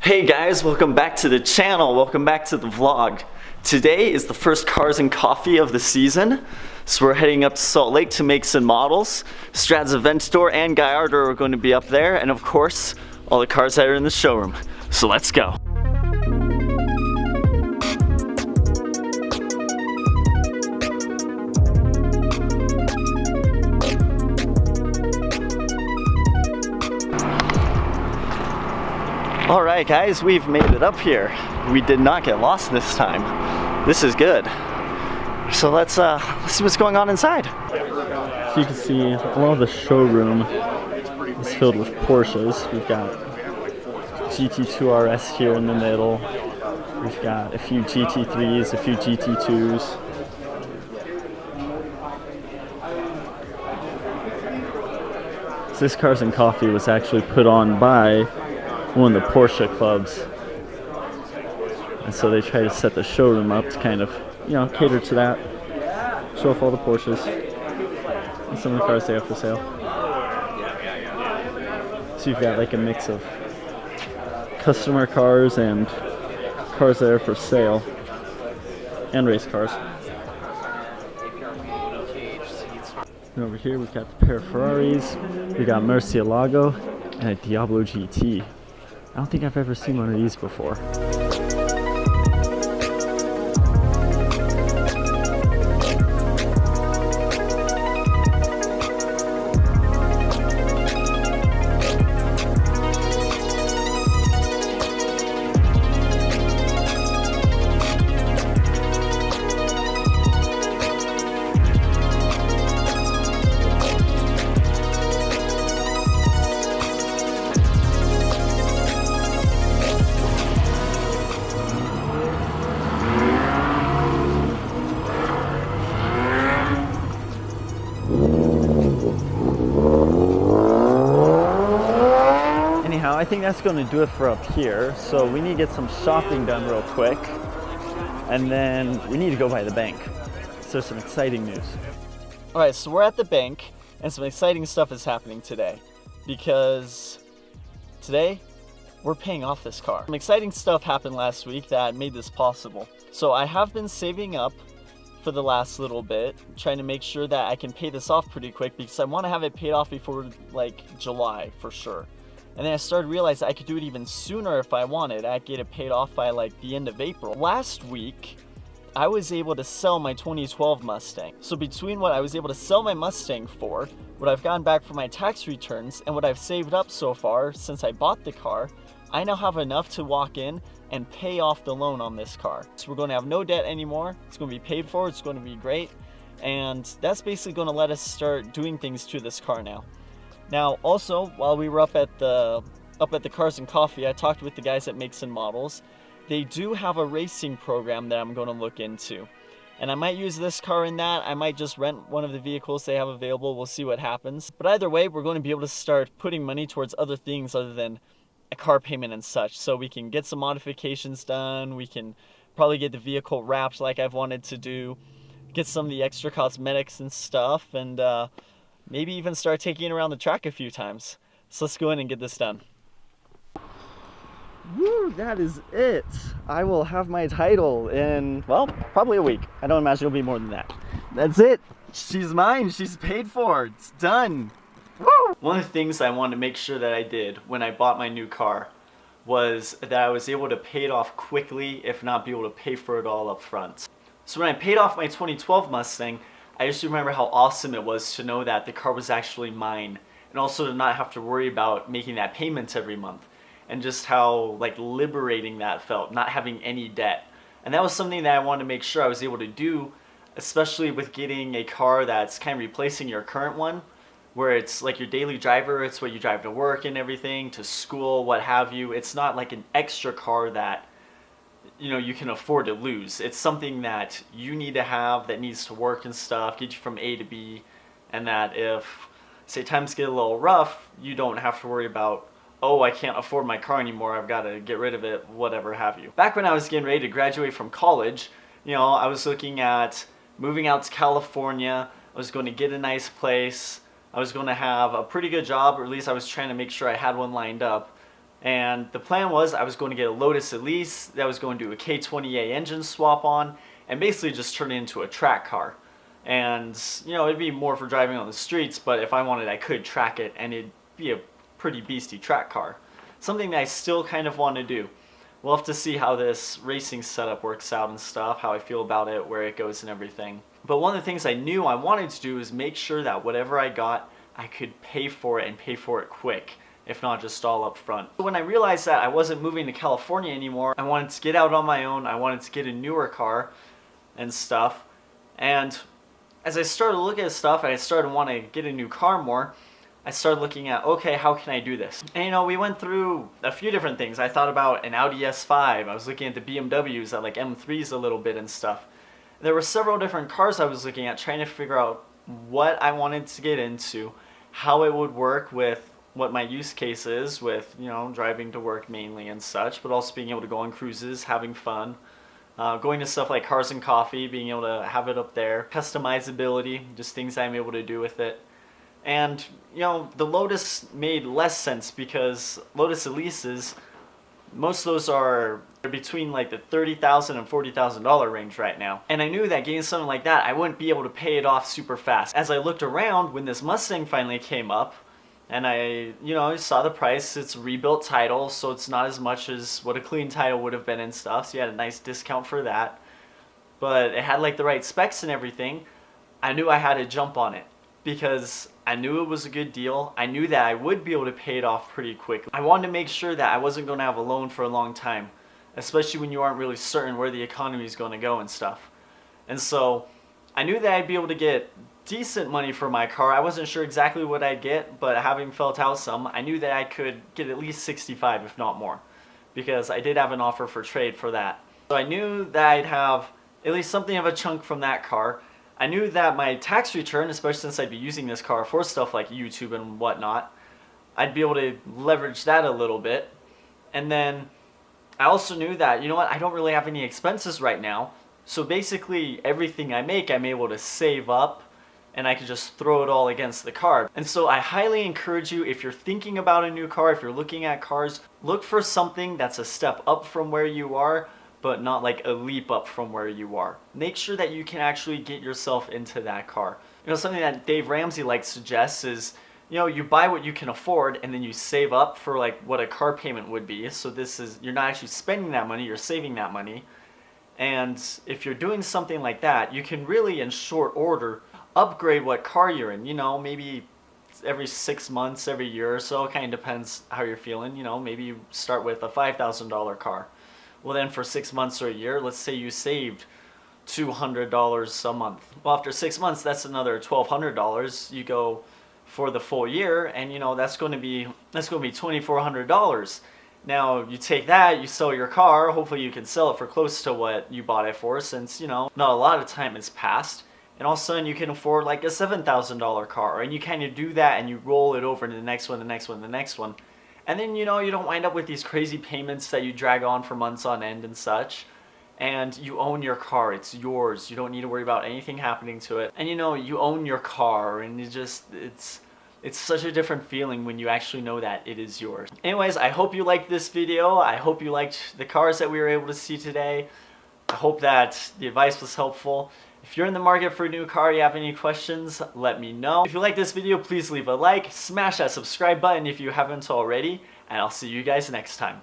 Hey guys, welcome back to the channel. Welcome back to the vlog. Today is the first Cars and Coffee of the season. So we're heading up to Salt Lake to make some models. Strad's event store and Gallardo are going to be up there, and of course, all the cars that are in the showroom. So let's go. All right, guys, we've made it up here. We did not get lost this time. This is good. So let's see what's going on inside. So you can see a lot of the showroom is filled with Porsches. We've got GT2 RS here in the middle. We've got a few GT3s, a few GT2s. So this Cars and Coffee was actually put on by one of the Porsche clubs, and so they try to set the showroom up to kind of, you know, cater to that, show off all the Porsches and some of the cars they have for sale. So you've got like a mix of customer cars and cars that are for sale, and race cars. And over here we've got the pair of Ferraris, we got Murcielago and a Diablo GT. I don't think I've ever seen one of these before. I think that's going to do it for up here. So we need to get some shopping done real quick, and then we need to go by the bank. So some exciting news. All right, so we're at the bank, and some exciting stuff is happening today, because today we're paying off this car. Some exciting stuff happened last week that made this possible. So I have been saving up for the last little bit, trying to make sure that I can pay this off pretty quick, because I want to have it paid off before like July for sure. And then I started realizing I could do it even sooner if I wanted. I could get it paid off by like the end of April. Last week, I was able to sell my 2012 Mustang. So between what I was able to sell my Mustang for, what I've gotten back from my tax returns, and what I've saved up so far since I bought the car, I now have enough to walk in and pay off the loan on this car. So we're going to have no debt anymore. It's going to be paid for. It's going to be great. And that's basically going to let us start doing things to this car now. Now, also, while we were up at the Cars and Coffee, I talked with the guys at Makes and Models. They do have a racing program that I'm going to look into. And I might use this car in that. I might just rent one of the vehicles they have available. We'll see what happens. But either way, we're going to be able to start putting money towards other things other than a car payment and such. So we can get some modifications done. We can probably get the vehicle wrapped like I've wanted to do. Get some of the extra cosmetics and stuff. And maybe even start taking it around the track a few times. So let's go in and get this done. Woo, that is it. I will have my title in, well, probably a week. I don't imagine it'll be more than that. That's it. She's mine. She's paid for. It's done. Woo! One of the things I wanted to make sure that I did when I bought my new car was that I was able to pay it off quickly, if not be able to pay for it all up front. So when I paid off my 2012 Mustang, I just remember how awesome it was to know that the car was actually mine, and also to not have to worry about making that payment every month, and just how like liberating that felt, not having any debt. And that was something that I wanted to make sure I was able to do, especially with getting a car that's kind of replacing your current one, where it's like your daily driver, it's what you drive to work and everything, to school, what have you. It's not like an extra car that, you know, you can afford to lose. It's something that you need to have, that needs to work and stuff, get you from A to B, and that if, say, times get a little rough, you don't have to worry about, oh, I can't afford my car anymore, I've got to get rid of it, whatever have you. Back when I was getting ready to graduate from college, you know, I was looking at moving out to California. I was going to get a nice place. I was going to have a pretty good job, or at least I was trying to make sure I had one lined up. And the plan was I was going to get a Lotus Elise that was going to do a K20A engine swap on and basically just turn it into a track car. And, you know, it'd be more for driving on the streets, but if I wanted, I could track it and it'd be a pretty beastie track car. Something that I still kind of want to do. We'll have to see how this racing setup works out and stuff, how I feel about it, where it goes and everything. But one of the things I knew I wanted to do is make sure that whatever I got, I could pay for it and pay for it quick, if not just all up front. When I realized that I wasn't moving to California anymore, I wanted to get out on my own, I wanted to get a newer car and stuff. And as I started looking at stuff and I started wanting to get a new car more, I started looking at, okay, how can I do this? And you know, we went through a few different things. I thought about an Audi S5. I was looking at the BMWs, at like M3s a little bit and stuff. There were several different cars I was looking at, trying to figure out what I wanted to get into, how it would work with what my use case is with, you know, driving to work mainly and such, but also being able to go on cruises, having fun. Going to stuff like Cars and Coffee, being able to have it up there. Customizability, just things I'm able to do with it. And, you know, the Lotus made less sense because Lotus Elises, most of those are between like the $30,000 and $40,000 range right now. And I knew that getting something like that, I wouldn't be able to pay it off super fast. As I looked around, when this Mustang finally came up, and I, you know, saw the price, it's a rebuilt title, so it's not as much as what a clean title would have been and stuff, so you had a nice discount for that. But it had like the right specs and everything. I knew I had to jump on it because I knew it was a good deal. I knew that I would be able to pay it off pretty quickly. I wanted to make sure that I wasn't going to have a loan for a long time, especially when you aren't really certain where the economy is going to go and stuff. And so I knew that I'd be able to get decent money for my car. I wasn't sure exactly what I'd get, but having felt out some, I knew that I could get at least 65, if not more, because I did have an offer for trade for that. So I knew that I'd have at least something of a chunk from that car. I knew that my tax return, especially since I'd be using this car for stuff like YouTube and whatnot, I'd be able to leverage that a little bit. And then I also knew that, you know what, I don't really have any expenses right now. So basically everything I make, I'm able to save up and I could just throw it all against the car. And so I highly encourage you, if you're thinking about a new car, if you're looking at cars, look for something that's a step up from where you are, but not like a leap up from where you are. Make sure that you can actually get yourself into that car. You know, something that Dave Ramsey like suggests is, you know, you buy what you can afford and then you save up for like what a car payment would be. So this is, you're not actually spending that money, you're saving that money. And if you're doing something like that, you can really in short order upgrade what car you're in. You know, maybe every 6 months, every year or so. It kind of depends how you're feeling. You know, maybe you start with a $5,000 car. Well, then for 6 months or a year, let's say you saved $200 a month. Well, after 6 months, that's another $1,200. You go for the full year, and you know that's going to be $2,400. Now you take that, you sell your car. Hopefully, you can sell it for close to what you bought it for, since you know not a lot of time has passed. And all of a sudden you can afford like a $7,000 car, and you kind of do that and you roll it over to the next one, the next one, the next one. And then, you know, you don't wind up with these crazy payments that you drag on for months on end and such. And you own your car, it's yours. You don't need to worry about anything happening to it. And you know, you own your car, and it's such a different feeling when you actually know that it is yours. Anyways, I hope you liked this video. I hope you liked the cars that we were able to see today. I hope that the advice was helpful. If you're in the market for a new car, you have any questions, let me know. If you like this video, please leave a like, smash that subscribe button if you haven't already, and I'll see you guys next time.